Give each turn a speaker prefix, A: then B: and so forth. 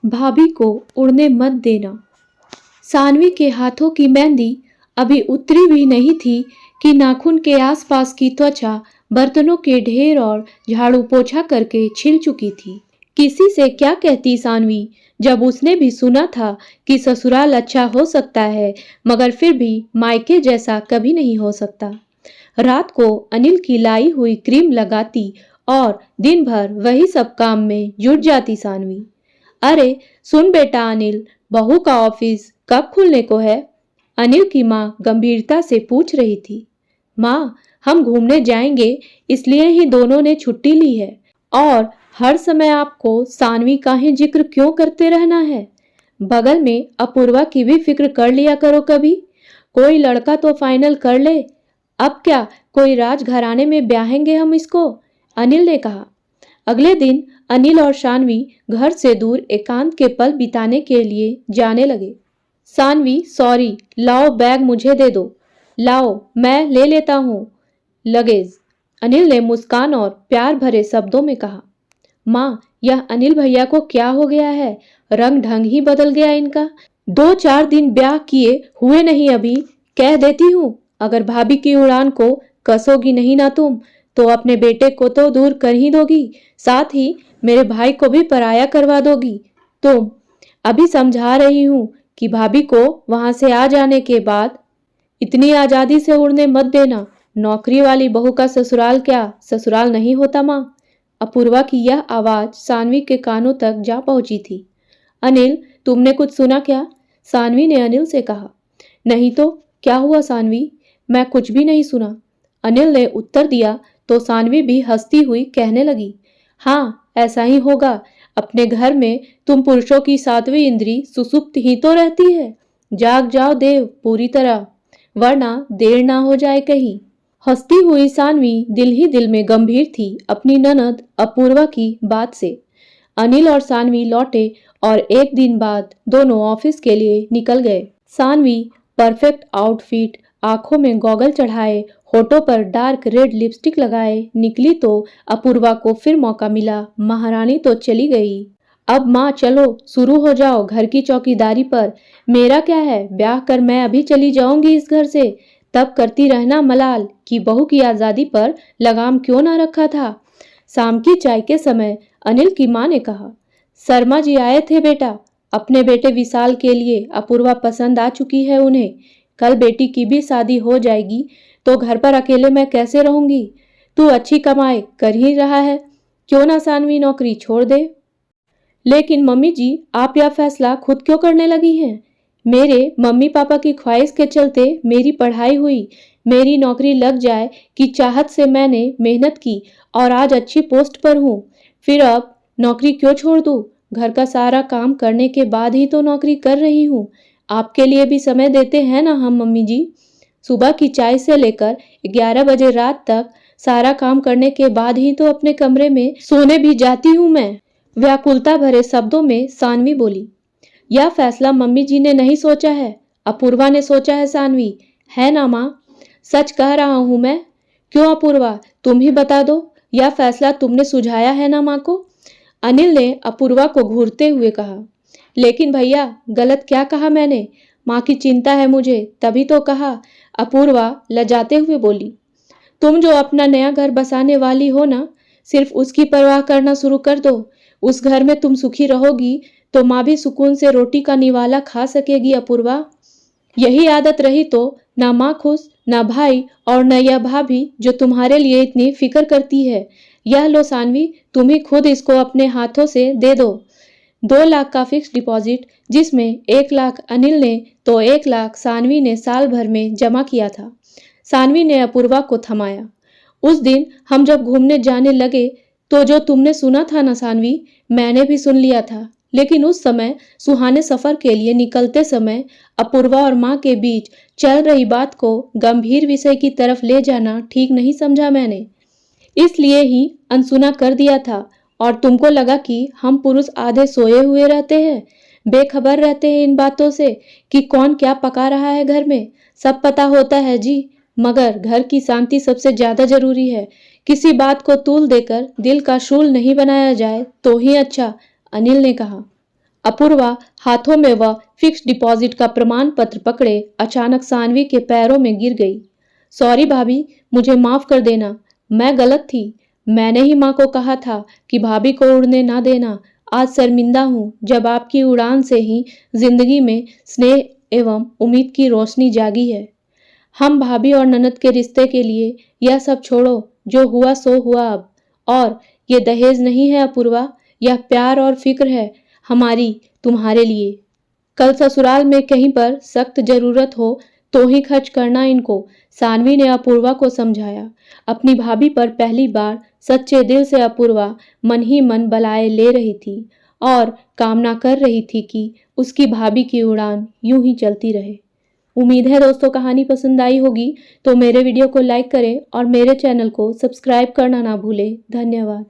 A: भाभी को उड़ने मत देना। सानवी के हाथों की मेहंदी अभी उतरी भी नहीं थी कि नाखून के आसपास की त्वचा बर्तनों के ढेर और झाड़ू पोछा करके छिल चुकी थी। किसी से क्या कहती सानवी, जब उसने भी सुना था कि ससुराल अच्छा हो सकता है मगर फिर भी मायके जैसा कभी नहीं हो सकता। रात को अनिल की लाई हुई क्रीम लगाती और दिन भर वही सब काम में जुट जाती सानवी। अरे सुन बेटा अनिल, बहू का ऑफिस कब खुलने को है? अनिल की माँ गंभीरता से पूछ रही थी। माँ, हम घूमने जाएंगे इसलिए ही दोनों ने छुट्टी ली है। और हर समय आपको सानवी का ही जिक्र क्यों करते रहना है? बगल में अपूर्वा की भी फिक्र कर लिया करो कभी। कोई लड़का तो फाइनल कर ले। अब क्या कोई राजघराने में ब्याहेंगे हम इसको? अनिल ने कहा। अगले दिन अनिल और शानवी घर से दूर एकांत के पल बिताने के लिए जाने लगे। सानवी, सॉरी, लाओ बैग मुझे दे दो। लाओ, मैं ले लेता हूँ लगेज, अनिल ने मुस्कान और प्यार भरे शब्दों में कहा। माँ, यह अनिल भैया को क्या हो गया है? रंग ढंग ही बदल गया इनका। 2-4 दिन ब्याह किए हुए नहीं अभी। कह देती हूँ, अगर भाभी की उड़ान को कसोगी नहीं ना तुम, तो अपने बेटे को तो दूर कर ही दोगी, साथ ही मेरे भाई को भी पराया करवा दोगी तुम। अभी समझा रही हूँ कि भाभी को वहां से आ जाने के बाद इतनी आजादी से उड़ने मत देना। नौकरी वाली बहू का ससुराल क्या ससुराल नहीं होता माँ? अपूर्वा की यह आवाज सानवी के कानों तक जा पहुंची थी। अनिल, तुमने कुछ सुना क्या? सानवी ने अनिल से कहा। नहीं तो क्या हुआ सानवी? मैं कुछ भी नहीं सुना, अनिल ने उत्तर दिया तो सानवी भी हंसती हुई कहने लगी। हाँ, ऐसा ही होगा। अपने घर में तुम पुरुषों की 7वीं इंद्री सुसुप्त ही तो रहती है। जाग जाओ देव पूरी तरह, वरना देर ना हो जाए कहीं। हंसती हुई सानवी दिल ही दिल में गंभीर थी अपनी ननद अपूर्वा की बात से। अनिल और सानवी लौटे और एक दिन बाद दोनों ऑफिस के लिए निकल गए। सानवी परफेक्ट आउटफिट, आंखों में गॉगल चढ़ाए, होठों पर डार्क रेड लिपस्टिक लगाए निकली तो अपूर्वा को फिर मौका मिला। महारानी तो चली गई। अब माँ चलो शुरू हो जाओ घर की चौकीदारी पर। मेरा क्या है, ब्याह कर मैं अभी चली जाऊंगी इस घर से। तब करती रहना मलाल कि बहू की आजादी पर लगाम क्यों ना रखा था। शाम की चाय के समय अनिल की माँ ने कहा। शर्मा जी आए थे बेटा, अपने बेटे विशाल के लिए अपूर्वा पसंद आ चुकी है उन्हें। कल बेटी की भी शादी हो जाएगी तो घर पर अकेले मैं कैसे रहूंगी? तू अच्छी कमाई कर ही रहा है, क्यों ना सानवी नौकरी छोड़ दे? लेकिन मम्मी जी, आप यह फैसला खुद क्यों करने लगी हैं? मेरे मम्मी पापा की ख्वाहिश के चलते मेरी पढ़ाई हुई, मेरी नौकरी लग जाए की चाहत से मैंने मेहनत की और आज अच्छी पोस्ट पर हूँ। फिर अब नौकरी क्यों छोड़ दूँ? घर का सारा काम करने के बाद ही तो नौकरी कर रही हूँ। आपके लिए भी समय देते हैं ना हम मम्मी जी। सुबह की चाय से लेकर 11 बजे रात तक सारा काम करने के बाद ही तो अपने कमरे में सोने भी जाती हूँ मैं। व्याकुलता भरे शब्दों में सानवी बोली। यह फैसला मम्मी जी ने नहीं सोचा है, अपूर्वा ने सोचा है सानवी, है ना माँ? सच कह रहा हूँ मैं। क्यों अपूर्वा, तुम ही बता दो, यह फैसला तुमने सुझाया है ना माँ को? अनिल ने अपूर्वा को घूरते हुए कहा। लेकिन भैया, गलत क्या कहा मैंने? माँ की चिंता है मुझे, तभी तो कहा। अपूर्वा लजाते हुए बोली। तुम जो अपना नया घर बसाने वाली हो ना, सिर्फ उसकी परवाह करना शुरू कर दो। उस घर में तुम सुखी रहोगी तो माँ भी सुकून से रोटी का निवाला खा सकेगी अपूर्वा। यही आदत रही तो ना माँ खुश, ना भाई और न यह भाभी जो तुम्हारे लिए इतनी फिक्र करती है। यह लो सानवी, तुम ही खुद इसको अपने हाथों से दे दो। 2 लाख का फिक्स डिपॉजिट, जिसमें 1 लाख अनिल ने तो 1 लाख सानवी ने साल भर में जमा किया था। सानवी ने अपूर्वा को थमाया। उस दिन हम जब घूमने जाने लगे तो जो तुमने सुना था ना सानवी, मैंने भी सुन लिया था। लेकिन उस समय सुहाने सफर के लिए निकलते समय अपूर्वा और माँ के बीच चल रही बात को गंभीर विषय की तरफ ले जाना ठीक नहीं समझा मैंने। इसलिए ही अनसुना कर दिया था और तुमको लगा कि हम पुरुष आधे सोए हुए रहते हैं, बेखबर रहते हैं इन बातों से कि कौन क्या पका रहा है घर में। सब पता होता है जी, मगर घर की शांति सबसे ज्यादा जरूरी है। किसी बात को तूल देकर दिल का शूल नहीं बनाया जाए तो ही अच्छा, अनिल ने कहा। अपूर्वा हाथों में वह फिक्स डिपॉजिट का प्रमाण पत्र पकड़े अचानक सानवी के पैरों में गिर गई। सॉरी भाभी, मुझे माफ कर देना, मैं गलत थी। मैंने ही माँ को कहा था कि भाभी को उड़ने ना देना। आज शर्मिंदा हूँ जब आपकी उड़ान से ही जिंदगी में स्नेह एवं उम्मीद की रोशनी जागी है। हम भाभी और ननद के रिश्ते के लिए यह सब छोड़ो, जो हुआ सो हुआ अब। और ये दहेज नहीं है अपूर्वा, यह प्यार और फिक्र है हमारी तुम्हारे लिए। कल ससुराल में कहीं पर सख्त जरूरत हो तो ही खर्च करना इनको, सानवी ने अपूर्वा को समझाया। अपनी भाभी पर पहली बार सच्चे दिल से अपूर्वा मन ही मन बलाए ले रही थी और कामना कर रही थी कि उसकी भाभी की उड़ान यूं ही चलती रहे। उम्मीद है दोस्तों कहानी पसंद आई होगी, तो मेरे वीडियो को लाइक करें और मेरे चैनल को सब्सक्राइब करना ना भूलें। धन्यवाद।